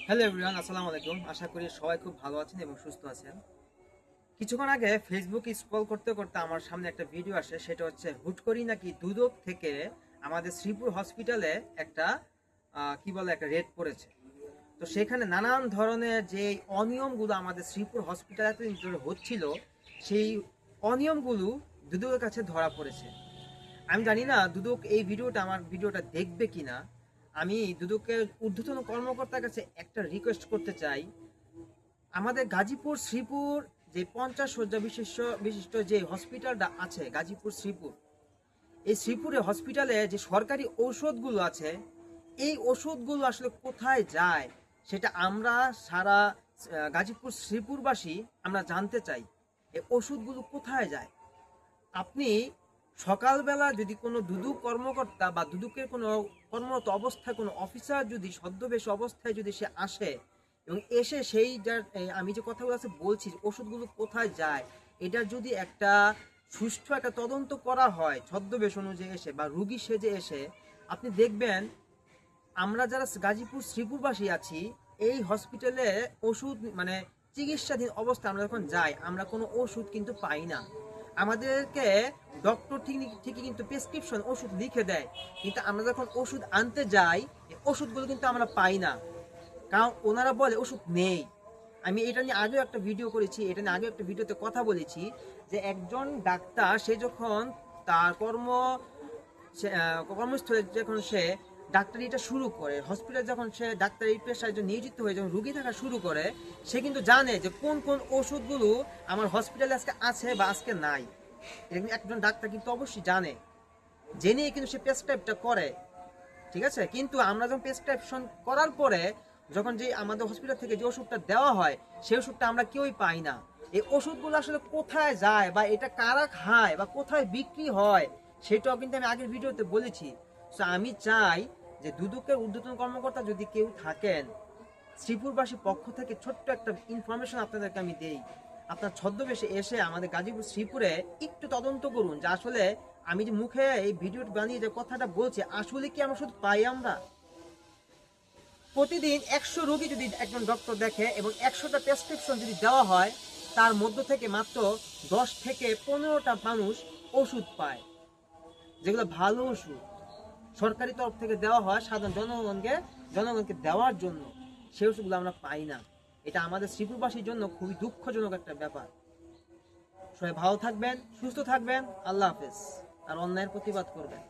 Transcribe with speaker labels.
Speaker 1: Hello everyone, আসসালামু আলাইকুম। আশা করি সবাই খুব ভালো আছেন এবং সুস্থ আছেন। কিছুক্ষণ আগে ফেসবুক স্ক্রল করতে করতে আমার সামনে একটা ভিডিও আসে, সেটা হচ্ছে হুট করেই নাকি দুদক থেকে আমাদের শ্রীপুর হসপিটালে একটা কি বলে একটা রেড পড়েছে। তো সেখানে নানান ধরনের যে অনিয়মগুলো আমাদের শ্রীপুর হসপিটালে এতদিন ধরে হচ্ছিল, সেই অনিয়মগুলো দুদকের কাছে ধরা পড়েছে। আমি জানি না দুদক এই ভিডিওটা দেখবে কিনা। আমি দুদকের ঊর্ধ্বতন কর্মকর্তার কাছে একটা রিকোয়েস্ট করতে চাই। আমাদের গাজীপুর শ্রীপুর যে 50 শয্যা বিশিষ্ট যে হসপিটালটা আছে গাজীপুর শ্রীপুর, এই শ্রীপুরে হসপিটালে যে সরকারি ঔষধগুলো আছে, এই ওষুধগুলো আসলে কোথায় যায় সেটা আমরা সারা গাজীপুর শ্রীপুরবাসী আমরা জানতে চাই। এই ওষুধগুলো কোথায় যায়? আপনি সকালবেলা যদি কোনো দুদক কর্মকর্তা বা দুদকের কোনো কর্মরত অবস্থায় কোনো অফিসার যদি ছদ্মবেশ অবস্থায় যদি সে আসে এবং এসে সেই যার আমি যে কথাগুলো আছে বলছি ওষুধগুলো কোথায় যায়, এটা যদি একটা সুষ্ঠু একটা তদন্ত করা হয় ছদ্মবেশ অনুযায়ী এসে বা রুগী সেজে এসে, আপনি দেখবেন আমরা যারা গাজীপুর শ্রীপুরবাসী আছি এই হসপিটালে ওষুধ মানে চিকিৎসাধীন অবস্থা আমরা যখন যাই আমরা কোনো ওষুধ কিন্তু পাই না। আমাদেরকে ডক্টর ঠিকই কিন্তু প্রেসক্রিপশন ওষুধ লিখে দেয়, কিন্তু আমরা যখন ওষুধ আনতে যাই ওষুধগুলো কিন্তু আমরা পাই না, কারণ ওনারা বলে ওষুধ নেই। আমি এটা নিয়ে আগেও একটা ভিডিও করেছি, এটা নিয়ে আগেও একটা ভিডিওতে কথা বলেছি যে একজন ডাক্তার সে যখন তার কর্মস্থলে যখন সে ডাক্তারিটা শুরু করে, হসপিটালে যখন সে ডাক্তারি পেশায় নিয়োজিত হয়ে যখন রুগী থাকা শুরু করে, সে কিন্তু জানে যে কোন কোন ওষুধগুলো আমার হসপিটালে আজকে আছে বা আজকে নাই। একজন ডাক্তার কিন্তু অবশ্যই জানে, জেনেই কিন্তু সে প্রেসক্রাইবটা করে। ঠিক আছে, কিন্তু আমরা যখন প্রেসক্রিপশন করার পরে যখন যে আমাদের হসপিটাল থেকে যে ওষুধটা দেওয়া হয় সেই ওষুধটা আমরা কেউই পাই না। এই ওষুধগুলো আসলে কোথায় যায় বা এটা কারা খায় বা কোথায় বিক্রি হয় সেটাও কিন্তু আমি আগের ভিডিওতে বলেছি। তো আমি চাই যে দুদকের ঊর্ধ্বতন কর্মকর্তা যদি কেউ থাকেন, শ্রীপুরবাসী পক্ষ থেকে ছোট্ট একটা ইনফরমেশন আপনাদেরকে আমি দেই। আপনার ছদ্মবেশে এসে আমাদের গাজীপুর শ্রীপুরে একটু তদন্ত করুন যে আসলে আমি যে মুখে এই ভিডিওটি বানিয়ে যে কথাটা বলছি আসলে কি আমরা শুধু পাই। আমরা প্রতিদিন 100 রোগী যদি একজন ডক্টর দেখে এবং 100টা প্রেসক্রিপশন যদি দেওয়া হয়, তার মধ্য থেকে মাত্র 10 থেকে 15টা মানুষ ওষুধ পায়, যেগুলো ভালো ওষুধ সরকারি তরফ থেকে দেওয়া হয় সাধারণ জনগণকে দেওয়ার জন্য, সেই ওষুধগুলো আমরা পাই না। এটা আমাদের শ্রীপুরবাসীর জন্য খুবই দুঃখজনক একটা ব্যাপার। সবাই ভালো থাকবেন, সুস্থ থাকবেন, আল্লাহ হাফেজ। আর অন্যায়ের প্রতিবাদ করবেন।